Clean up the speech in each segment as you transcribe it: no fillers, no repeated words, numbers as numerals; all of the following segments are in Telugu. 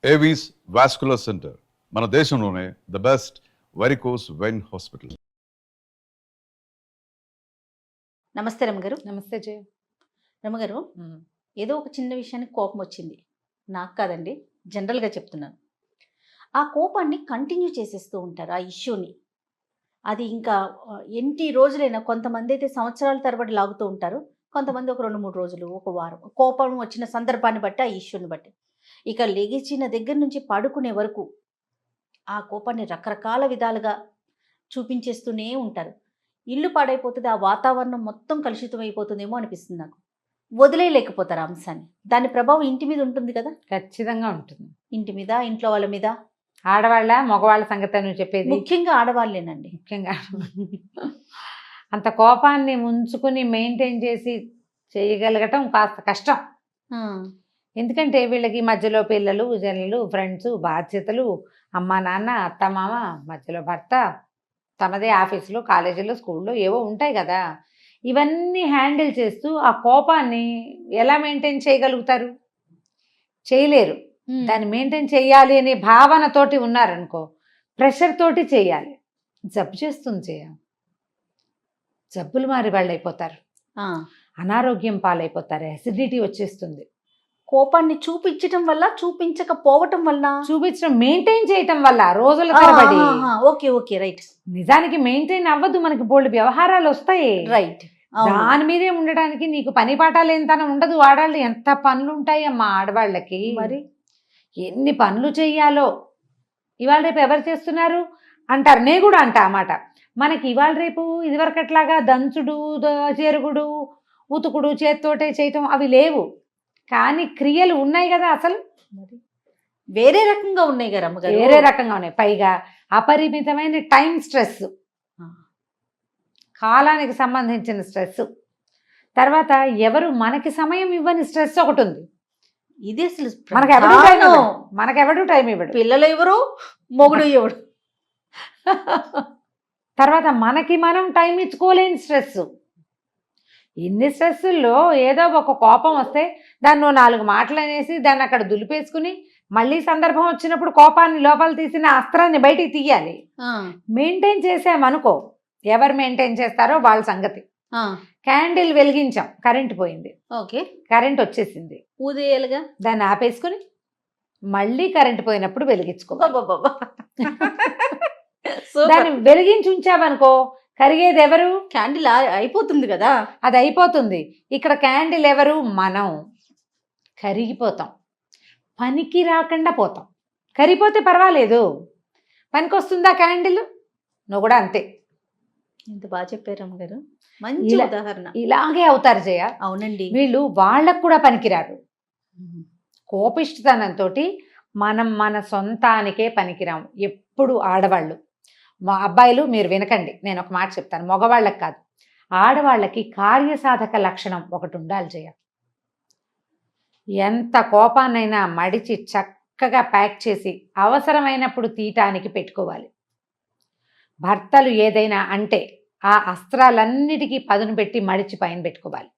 ఏవీస్ వాస్కులర్ సెంటర్ మన దేశంలోనే the best varicose vein hospital. నమస్తే రమగారు. నమస్తే జయ. రమగారు, ఏదో ఒక చిన్న విషయానికి కోపం వచ్చింది. నాకు కాదండి, జనరల్గా చెప్తున్నాను. ఆ కోపాన్ని కంటిన్యూ చేసేస్తూ ఉంటారు ఆ ఇష్యూని. అది ఇంకా ఎన్ని రోజులైనా, కొంతమంది అయితే సంవత్సరాల తరబడి లాగుతూ ఉంటారు, కొంతమంది ఒక 2-3 రోజులు, ఒక వారం. కోపం వచ్చిన సందర్భాన్ని బట్టి, ఆ ఇష్యూని బట్టి. ఇక లెగిచిన దగ్గర నుంచి పడుకునే వరకు ఆ కోపాన్ని రకరకాల విధాలుగా చూపించేస్తూనే ఉంటారు. ఇల్లు పాడైపోతుంది, ఆ వాతావరణం మొత్తం కలుషితం అయిపోతుందేమో అనిపిస్తుంది నాకు. వదిలేయలేకపోతారు ఆ అంశాన్ని. దాని ప్రభావం ఇంటి మీద ఉంటుంది కదా. ఖచ్చితంగా ఉంటుంది. ఇంటి మీద, ఇంట్లో వాళ్ళ మీద. ఆడవాళ్ళ మగవాళ్ళ సంగతి నువ్వు చెప్పేది? ముఖ్యంగా ఆడవాళ్ళేనండి. ముఖ్యంగా అంత కోపాన్ని ఉంచుకుని మెయింటైన్ చేసి చేయగలగటం కాస్త కష్టం. ఎందుకంటే వీళ్ళకి మధ్యలో పిల్లలు, జల్లలు, ఫ్రెండ్స్, బాధ్యతలు, అమ్మ నాన్న, అత్త మామ, మధ్యలో భర్త, తమదే ఆఫీసులో, కాలేజీలో, స్కూల్లో ఏవో ఉంటాయి కదా. ఇవన్నీ హ్యాండిల్ చేస్తూ ఆ కోపాన్ని ఎలా మెయింటైన్ చేయగలుగుతారు? చేయలేరు. దాన్ని మెయింటైన్ చేయాలి అనే భావనతోటి ఉన్నారనుకో, ప్రెషర్ తోటి చేయాలి. జబ్బు చేస్తుంది చేయ. జబ్బులు మారి వాళ్ళు అయిపోతారు, అనారోగ్యం పాలైపోతారు, అసిడిటీ వచ్చేస్తుంది. కోపాన్ని చూపించటం వల్ల, చూపించకపోవటం వల్ల, చూపించడం మెయింటైన్ చేయటం వల్ల రోజుల తరబడి. Okay okay, right. నిజానికి మెయింటైన్ అవ్వదు, మనకి బోల్డ్ వ్యవహారాలు వస్తాయి. రైట్. దాని మీదే ఉండడానికి నీకు పని పాఠాలు ఎంతన ఉండదు. ఆడవాళ్ళు ఎంత పనులు ఉంటాయమ్మా ఆడవాళ్ళకి. మరి ఎన్ని పనులు చెయ్యాలో. ఇవాళ రేపు ఎవరు చేస్తున్నారు అంటారు, నే కూడా అంటా అన్నమాట. మనకి ఇవాళ రేపు ఇదివరకట్లాగా దంచుడు, చెరుగుడు, ఉతుకుడు, చేత్తోటే చేయటం అవి లేవు. కానీ క్రియలు ఉన్నాయి కదా. అసలు వేరే రకంగా ఉన్నాయి కదా అమ్మగారు, వేరే రకంగా ఉన్నాయి. పైగా అపరిమితమైన టైం స్ట్రెస్, కాలానికి సంబంధించిన స్ట్రెస్. తర్వాత ఎవరు మనకి సమయం ఇవ్వని స్ట్రెస్ ఒకటి ఉంది. ఇది అసలు మనకెవడు టైం ఇవ్వడు. పిల్లలు ఎవరు, మొగుడు ఎవడు. తర్వాత మనకి మనం టైం ఇచ్చుకోలేని స్ట్రెస్. ఇన్ని స్ట్రెస్సుల్లో ఏదో ఒక కోపం వస్తే దాన్ని 4 మాటలు అనేసి దాన్ని అక్కడ దులిపేసుకుని మళ్ళీ సందర్భం వచ్చినప్పుడు కోపాన్ని లోపల తీసిన అస్త్రాన్ని బయటికి తీయాలి. మెయింటైన్ చేసామనుకో, ఎవరు మెయింటైన్ చేస్తారో వాళ్ళ సంగతి. క్యాండిల్ వెలిగించాం, కరెంట్ పోయింది. ఓకే, కరెంట్ వచ్చేసింది, ఊదేయాలిగా. దాన్ని ఆపేసుకుని మళ్ళీ కరెంట్ పోయినప్పుడు వెలిగించుకో. దాన్ని వెలిగించి ఉంచామనుకో, కరిగేది ఎవరు? క్యాండిల్ అయిపోతుంది కదా, అది అయిపోతుంది. ఇక్కడ క్యాండిల్ ఎవరు? మనం. కరిగిపోతాం, పనికి రాకుండా పోతాం. కరిగిపోతే పర్వాలేదు, పనికి వస్తుందా క్యాండిల్? నువ్వు కూడా అంతే. ఎంత బాగా చెప్పారు అమ్మగారు, మంచి ఉదాహరణ. ఇలాగే అవుతారు జయ. అవునండి. వీళ్ళు వాళ్ళకు కూడా పనికిరారు. కోపిష్టతనంతో మనం మన సొంతానికే పనికిరాము ఎప్పుడు. ఆడవాళ్ళు, మా అబ్బాయిలు మీరు వినకండి, నేను ఒక మాట చెప్తాను, మగవాళ్ళకి కాదు, ఆడవాళ్ళకి కార్యసాధక లక్షణం ఒకటి ఉండాలి జయ. ఎంత కోపాన్నైనా మడిచి చక్కగా ప్యాక్ చేసి అవసరమైనప్పుడు తీయటానికి పెట్టుకోవాలి. భర్తలు ఏదైనా అంటే ఆ అస్త్రాలన్నిటికీ పదును పెట్టి మడిచి పైన పెట్టుకోవాలి.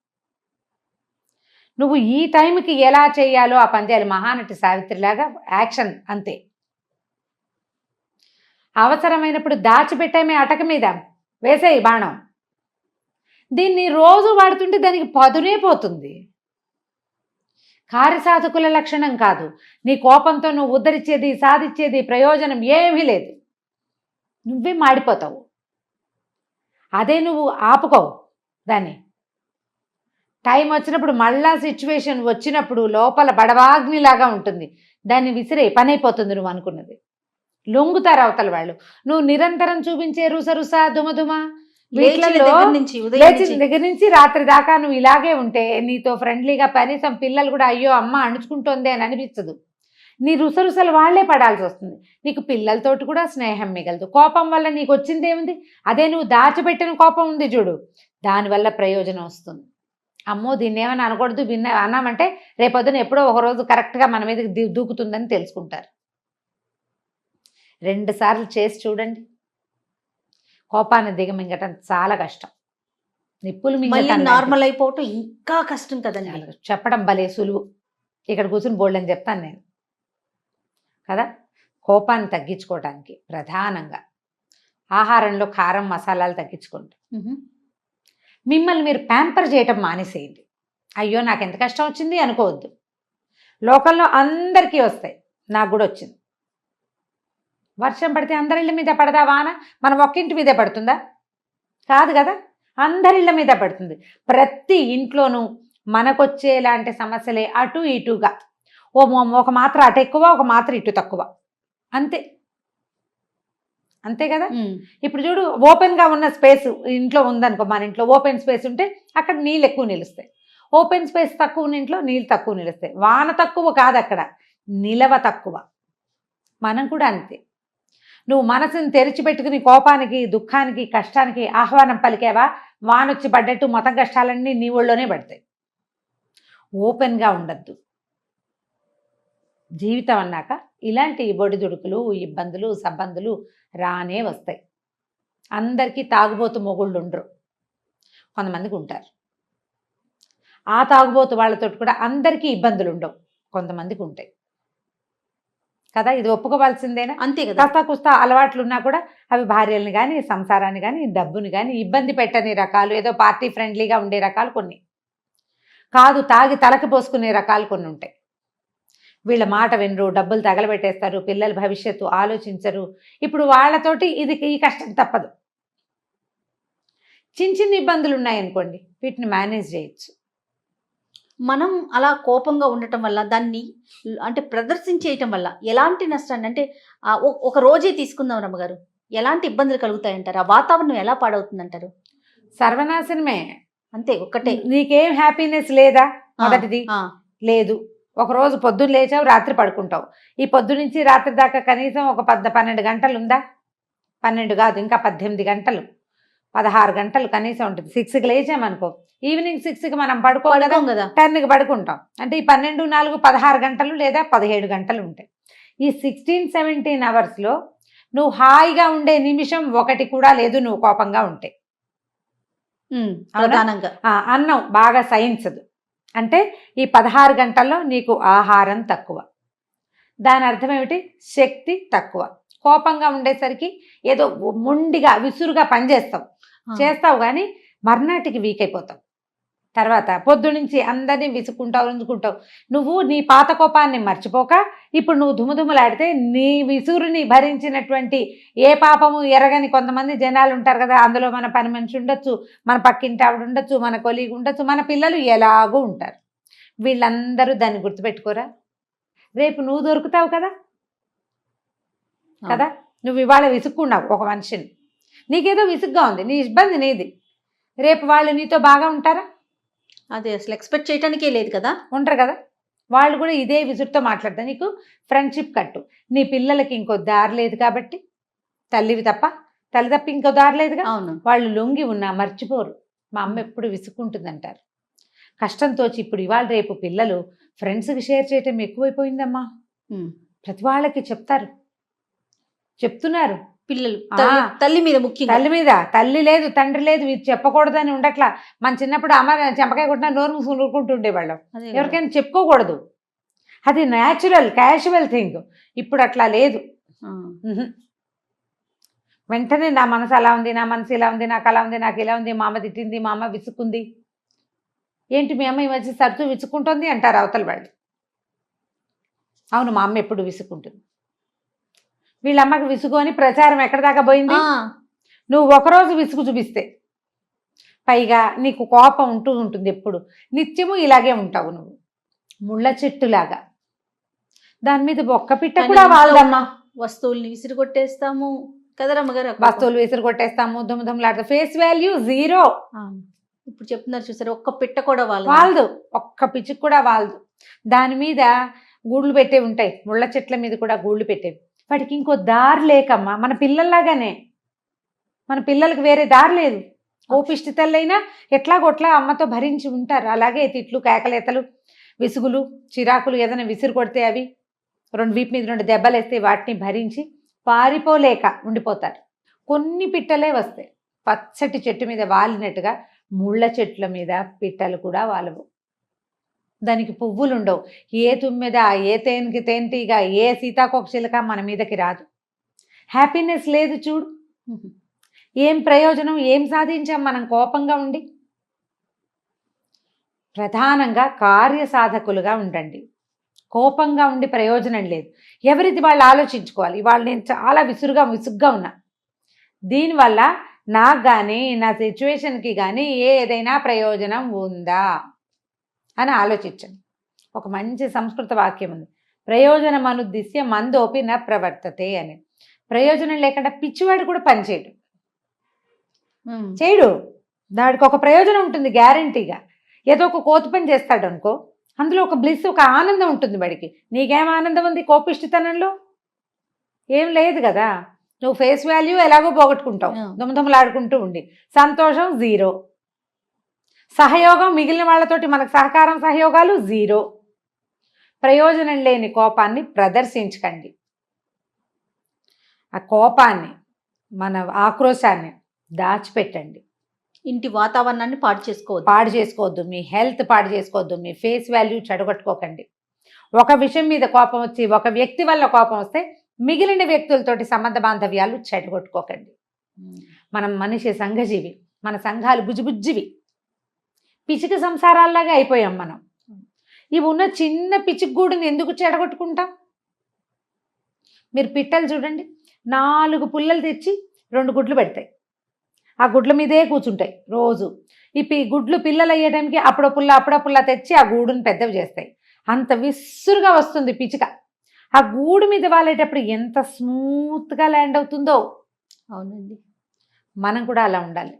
నువ్వు ఈ టైంకి ఎలా చేయాలో ఆ పని చేయాలి. మహానటి సావిత్రిలాగా యాక్షన్ అంతే. అవసరమైనప్పుడు దాచిపెట్టామే అటక మీద వేసేయి బాణం. దీన్ని రోజు వాడుతుంటే దానికి పదునే పోతుంది. కార్యసాధకుల లక్షణం కాదు. నీ కోపంతో నువ్వు ఉద్ధరించేది, సాధించేది ప్రయోజనం ఏమీ లేదు. నువ్వే మాడిపోతావు. అదే నువ్వు ఆపుకోవు దాన్ని. టైం వచ్చినప్పుడు, మళ్ళా సిచ్యువేషన్ వచ్చినప్పుడు లోపల బడవాగ్నిలాగా ఉంటుంది, దాన్ని విసిరే పని అయిపోతుంది నువ్వు అనుకున్నది. లొంగుతారు అవతల వాళ్ళు. నువ్వు నిరంతరం చూపించే రుసరుస దుమదుమ లేచిన దగ్గర నుంచి రాత్రి దాకా నువ్వు ఇలాగే ఉంటే నీతో ఫ్రెండ్లీగా కనీసం పిల్లలు కూడా అయ్యో అమ్మ అణుచుకుంటోంది అని అనిపించదు. నీ రుసరుసలు వాళ్లే పడాల్సి వస్తుంది. నీకు పిల్లలతోటి కూడా స్నేహం మిగలదు. కోపం వల్ల నీకు వచ్చింది ఏముంది? అదే నువ్వు దాచిపెట్టిన కోపం ఉంది చూడు, దానివల్ల ప్రయోజనం వస్తుంది. అమ్మో దీన్ని ఏమైనా అనకూడదు, అన్నామంటే రేపొద్దున ఎప్పుడో ఒకరోజు కరెక్ట్గా మన మీదకి దూకుతుందని తెలుసుకుంటారు. 2 సార్లు చేసి చూడండి. కోపాన్ని దిగమింగటం చాలా కష్టం. నిప్పులు మింగటం నార్మల్ అయిపోవటం ఇంకా కష్టం కదండి. చెప్పడం భలే సులువు. ఇక్కడ కూర్చుని బోల్డ్ అని చెప్తాను నేను. కదా. కోపాన్ని తగ్గించుకోవడానికి ప్రధానంగా ఆహారంలో కారం మసాలాలు తగ్గించుకోండి. మిమ్మల్ని మీరు ప్యాంపర్ చేయటం మానేసేయండి. అయ్యో నాకు ఎంత కష్టం వచ్చింది అనుకోవద్దు. లోకంలో అందరికీ వస్తాయి, నాకు కూడా వచ్చింది. వర్షం పడితే అందరిళ్ళ మీద పడదా వాన? మనం ఒక్కింటి మీదే పడుతుందా? కాదు కదా, అందరిళ్ళ మీద పడుతుంది. ప్రతి ఇంట్లోనూ మనకొచ్చేలాంటి సమస్యలే అటు ఇటుగా. ఒక మాత్ర అటు ఎక్కువ, ఒక మాత్ర ఇటు తక్కువ, అంతే. అంతే కదా. ఇప్పుడు చూడు, ఓపెన్గా ఉన్న స్పేస్ ఇంట్లో ఉందనుకో, మన ఇంట్లో ఓపెన్ స్పేస్ ఉంటే అక్కడ నీళ్ళు ఎక్కువ నిలుస్తాయి. ఓపెన్ స్పేస్ తక్కువ ఉన్న ఇంట్లో నీళ్ళు తక్కువ నిలుస్తాయి. వాన తక్కువ కాదు, అక్కడ నిలవ తక్కువ. మనం కూడా అంతే. నువ్వు మనసుని తెరిచిపెట్టుకుని కోపానికి, దుఃఖానికి, కష్టానికి ఆహ్వానం పలికావా, వానొచ్చి పడ్డట్టు మొత్తం కష్టాలన్నీ నీ ఒళ్ళోనే పడతాయి. ఓపెన్గా ఉండద్దు. జీవితం అన్నాక ఇలాంటి బొడిదుడుకులు, ఇబ్బందులు, సబ్బందులు రానే వస్తాయి. అందరికీ తాగుబోతు మొగుళ్ళు ఉండరు, కొంతమందికి ఉంటారు. ఆ తాగుబోతు వాళ్ళతో కూడా అందరికీ ఇబ్బందులు ఉండవు, కొంతమందికి ఉంటాయి కదా. ఇది ఒప్పుకోవాల్సిందేనా? అంతే కదా. కాస్త కుస్తా అలవాట్లు ఉన్నా కూడా అవి భార్యల్ని కానీ, సంసారాన్ని కానీ, డబ్బుని కానీ ఇబ్బంది పెట్టని రకాలు, ఏదో పార్టీ ఫ్రెండ్లీగా ఉండే రకాలు కొన్ని, కాదు తాగి తలకి పోసుకునే రకాలు కొన్ని ఉంటాయి. వీళ్ళ మాట వినరు, డబ్బులు తగలబెట్టేస్తారు, పిల్లల భవిష్యత్తు ఆలోచించరు. ఇప్పుడు వాళ్ళతోటి ఈ కష్టం తప్పదు. చిన్న చిన్న ఇబ్బందులు ఉన్నాయనుకోండి, వీటిని మేనేజ్ చేయొచ్చు. మనం అలా కోపంగా ఉండటం వల్ల, దాన్ని అంటే ప్రదర్శించేయటం వల్ల ఎలాంటి నష్టాన్ని, అంటే ఒక రోజే తీసుకుందాం రమ్మగారు, ఎలాంటి ఇబ్బందులు కలుగుతాయంటారు? ఆ వాతావరణం ఎలా పాడవుతుందంటారు? సర్వనాశనమే. అంతే, ఒక్కటే. నీకేం హ్యాపీనెస్ లేదా? మొదటిది లేదు. ఒకరోజు పొద్దున్న లేచావు, రాత్రి పడుకుంటావు. ఈ పొద్దు నుంచి రాత్రి దాకా కనీసం ఒక 12 గంటలు ఉందా? 12 కాదు, ఇంకా 18 గంటలు, 16 గంటలు కనీసం ఉంటుంది. 6కి లేచామనుకో, ఈవినింగ్ 6కి మనం పడుకోగలం కదా, 10కి పడుకుంటాం. అంటే ఈ 12, 4, 16 గంటలు లేదా 17 గంటలు ఉంటాయి. ఈ 16-17 అవర్స్లో నువ్వు హాయిగా ఉండే నిమిషం ఒకటి కూడా లేదు, నువ్వు కోపంగా ఉంటే. ప్రధానంగా అన్నం బాగా సహించదు. అంటే ఈ 16 గంటల్లో నీకు ఆహారం తక్కువ. దాని అర్థం ఏమిటి? శక్తి తక్కువ. కోపంగా ఉండేసరికి ఏదో మొండిగా విసురుగా చేస్తావు కానీ మర్నాటికి వీక్ అయిపోతావు. తర్వాత పొద్దునుంచి అందరినీ విసుక్కుంటావు. నువ్వు నీ పాత కోపాన్ని మర్చిపోక ఇప్పుడు నువ్వు దుమ్ములాడితే నీ విసురుని భరించినటువంటి ఏ పాపము ఎరగని కొంతమంది జనాలు ఉంటారు కదా. అందులో మన పని మనిషి ఉండొచ్చు, మన పక్కింటి ఆవిడ ఉండొచ్చు, మన కొలీగ్ ఉండొచ్చు, మన పిల్లలు ఎలాగూ ఉంటారు. వీళ్ళందరూ దాన్ని గుర్తుపెట్టుకోరా? రేపు నువ్వు దొరుకుతావు కదా. నువ్వు ఇవాళ విసుక్కున్నావు ఒక మనిషిని, నీకేదో విసుగ్గా ఉంది, నీ ఇబ్బంది నీది. రేపు వాళ్ళు నీతో బాగా ఉంటారా? అది అసలు ఎక్స్పెక్ట్ చేయడానికే లేదు కదా. ఉంటారు కదా. వాళ్ళు కూడా ఇదే విసురుతో మాట్లాడతారు. నీకు ఫ్రెండ్షిప్ కట్టు. నీ పిల్లలకి ఇంకో దారి లేదు కాబట్టి, తల్లి తప్ప ఇంకో దారి లేదుగా. అవును. వాళ్ళు లొంగి ఉన్నా మర్చిపోరు. మా అమ్మ ఎప్పుడు విసుక్కుంటుందంటారు. కష్టంతో ఇప్పుడు ఇవాళ రేపు పిల్లలు ఫ్రెండ్స్కి షేర్ చేయటం ఎక్కువైపోయిందమ్మా. ప్రతి వాళ్ళకి చెప్తున్నారు పిల్లలు. తల్లి మీద ముఖ్యంగా, తల్లి లేదు, తండ్రి లేదు, ఇది చెప్పకూడదని ఉండట్లా. మన చిన్నప్పుడు అమ్మ చెంపకాయ కొట్టినా నోరు మూసుకుని ఊరుకుంటుండేవాళ్ళం. ఎవరికైనా చెప్పుకోకూడదు, అది న్యాచురల్ క్యాజువల్ థింగ్. ఇప్పుడు అట్లా లేదు. వెంటనే నా మనసు అలా ఉంది, నా మనసు ఇలా ఉంది, నాకు అలా ఉంది, నాకు ఇలా ఉంది, మా అమ్మ తిట్టింది, మా అమ్మ విసుక్కుంది. ఏంటి మీ అమ్మ ఈ మధ్య తరచూ విసుక్కుంటుంది అంటారు అవతల వాళ్ళు. అవును, మా అమ్మ ఎప్పుడు విసుక్కుంటుంది. వీళ్ళమ్మకి విసుగు అని ప్రచారం ఎక్కడ దాకా పోయింది. నువ్వు ఒకరోజు విసుగు చూపిస్తే, పైగా నీకు కోపం ఉంటుంది ఎప్పుడు, నిత్యము ఇలాగే ఉంటావు నువ్వు, ముళ్ళ చెట్టులాగా. దాని మీద ఒక్క పిట్ట కూడా వాళ్ళదమ్మా. వస్తువుల్ని విసిరి కొట్టేస్తాము కదా రమ్మగారు, వస్తువులు విసిరి కొట్టేస్తాము, దుమ్ములాడతాం, ఫేస్ వాల్యూ 0. ఇప్పుడు చెప్తున్నారు చూసారు, ఒక్క పిట్ట కూడా వాళ్ళదు, ఒక్క పిచ్చికి కూడా వాళ్ళదు. దాని మీద గూళ్ళు పెట్టే ఉంటాయి, ముళ్ళ చెట్ల మీద కూడా గూళ్ళు పెట్టేవి. వాటికి ఇంకో దారి లేకమ్మా. మన పిల్లల్లాగానే, మన పిల్లలకి వేరే దారి లేదు. కోపిష్టి తల్లైనా ఎట్లాగొట్లా అమ్మతో భరించి ఉంటారు. అలాగే తిట్లు, కేకలేతలు, విసుగులు, చిరాకులు, ఏదైనా విసిరు కొడితే అవి వీపు మీద 2 దెబ్బలు వేస్తే వాటిని భరించి పారిపోలేక ఉండిపోతారు. కొన్ని పిట్టలే వస్తాయి. పచ్చటి చెట్టు మీద వాలినట్టుగా ముళ్ళ చెట్ల మీద పిట్టలు కూడా వాలవు. దానికి పువ్వులు ఉండవు. ఏ తుమ్మెద, ఏ తేనెకి తేనెటీగ, ఏ సీతాకోకచిలుక మన మీదకి రాదు. హ్యాపీనెస్ లేదు చూడు. ఏం ప్రయోజనం, ఏం సాధించాం మనం కోపంగా ఉండి? ప్రధానంగా కార్యసాధకులుగా ఉండండి. కోపంగా ఉండి ప్రయోజనం లేదు. ఎవరిది వాళ్ళు ఆలోచించుకోవాలి. ఇవాళ నేను చాలా విసుగ్గా ఉన్నా, దీనివల్ల నాకు కానీ నా సిచ్యువేషన్కి కానీ ఏదైనా ప్రయోజనం ఉందా అని ఆలోచించండి. ఒక మంచి సంస్కృత వాక్యం ఉంది, ప్రయోజనం అనుద్దిశ్య మందోపి న ప్రవర్తతే అని. ప్రయోజనం లేకుండా పిచ్చివాడు కూడా పనిచేయడు, చేయడు. దానికి ఒక ప్రయోజనం ఉంటుంది గ్యారంటీగా. ఏదో ఒక కోతి పని చేస్తాడు అనుకో, అందులో ఒక బ్లిస్, ఒక ఆనందం ఉంటుంది వాడికి. నీకేం ఆనందం ఉంది కోపిష్టితనంలో? ఏం లేదు కదా. నువ్వు ఫేస్ వాల్యూ ఎలాగో పోగొట్టుకుంటావు, దుమదుమలాడుకుంటూ ఉండి. సంతోషం జీరో, సహయోగం మిగిలిన వాళ్ళతోటి మనకు సహకారం సహయోగాలు జీరో. ప్రయోజనం లేని కోపాన్ని ప్రదర్శించకండి. ఆ కోపాన్ని, మన ఆక్రోశాన్ని దాచిపెట్టండి. ఇంటి వాతావరణాన్ని పాడు చేసుకోవద్దు, మీ హెల్త్ పాడు చేసుకోవద్దు, మీ ఫేస్ వాల్యూ చెడగొట్టుకోకండి. ఒక విషయం మీద కోపం వచ్చి, ఒక వ్యక్తి వల్ల కోపం వస్తే మిగిలిన వ్యక్తులతోటి సంబంధ బాంధవ్యాలు చెడగొట్టుకోకండి. మనం మనిషి సంఘజీవి, మన సంఘాలు బుజ్జిబుజ్జివి, పిచ్చిక సంసారాల్లాగా అయిపోయాం మనం. ఇవి ఉన్న చిన్న పిచ్చికి గూడుని ఎందుకు చెడగొట్టుకుంటాం? మీరు పిట్టలు చూడండి, 4 పుల్లలు తెచ్చి 2 గుడ్లు పెడతాయి. ఆ గుడ్ల మీదే కూర్చుంటాయి రోజు. ఈ గుడ్లు పిల్లలు అయ్యే టైంకి అప్పుడో పుల్ల తెచ్చి ఆ గూడుని పెద్దవి చేస్తాయి. అంత విసురుగా వస్తుంది పిచ్చిక. ఆ గూడు మీద వాలేటప్పుడు ఎంత స్మూత్గా ల్యాండ్ అవుతుందో. అవునండి, మనం కూడా అలా ఉండాలి.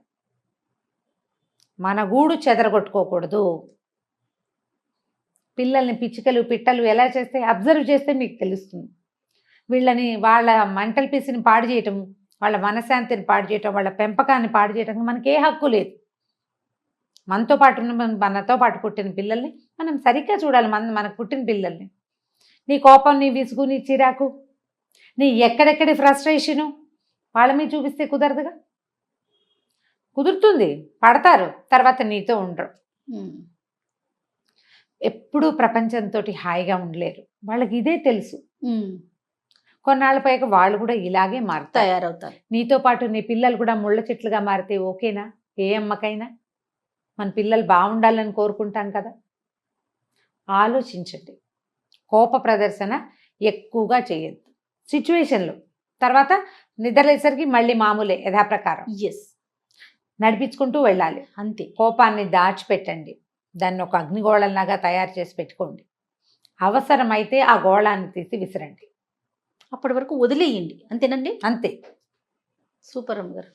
మన గూడు చెదరగొట్టుకోకూడదు. పిల్లల్ని పిచ్చికలు పిట్టలు ఎలా చేస్తే అబ్జర్వ్ చేస్తే మీకు తెలుస్తుంది. వీళ్ళని, వాళ్ళ మెంటల్ పీస్ని పాడు చేయటం, వాళ్ళ మనశ్శాంతిని పాడు చేయటం, వాళ్ళ పెంపకాన్ని పాడు చేయటం మనకే హక్కు లేదు. మనతో పాటు పుట్టిన పిల్లల్ని మనం సరిగ్గా చూడాలి. మనకు పుట్టిన పిల్లల్ని. నీ కోపం, నీ విసుగు, నీ చిరాకు, నీ ఎక్కడెక్కడి ఫ్రస్ట్రేషను వాళ్ళ మీద చూపిస్తే కుదరదుగా. కుదురుతుంది, పడతారు, తర్వాత నీతో ఉండరు. ఎప్పుడూ ప్రపంచంతో హాయిగా ఉండలేరు. వాళ్ళకి ఇదే తెలుసు. కొన్నాళ్ళపైకి వాళ్ళు కూడా ఇలాగే తయారవుతారు. నీతో పాటు నీ పిల్లలు కూడా ముళ్ళ చెట్లుగా మారితే ఓకేనా? ఏ అమ్మకైనా మన పిల్లలు బాగుండాలని కోరుకుంటాం కదా. ఆలోచించండి. కోప ప్రదర్శన ఎక్కువగా చేయొద్దు సిచ్యువేషన్లో. తర్వాత నిద్రలేసరికి మళ్ళీ మామూలే, యథాప్రకారం నడిపించుకుంటూ వెళ్ళాలి. అంతే. కోపాన్ని దాచిపెట్టండి, దాన్ని ఒక అగ్నిగోళంలాగా తయారు చేసి పెట్టుకోండి. అవసరమైతే ఆ గోళాన్ని తీసి విసిరండి, అప్పటి వరకు వదిలేయండి. అంతేనండి? అంతే. సూపర్ అమ్మ గారు.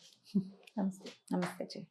నమస్తే. నమస్తే.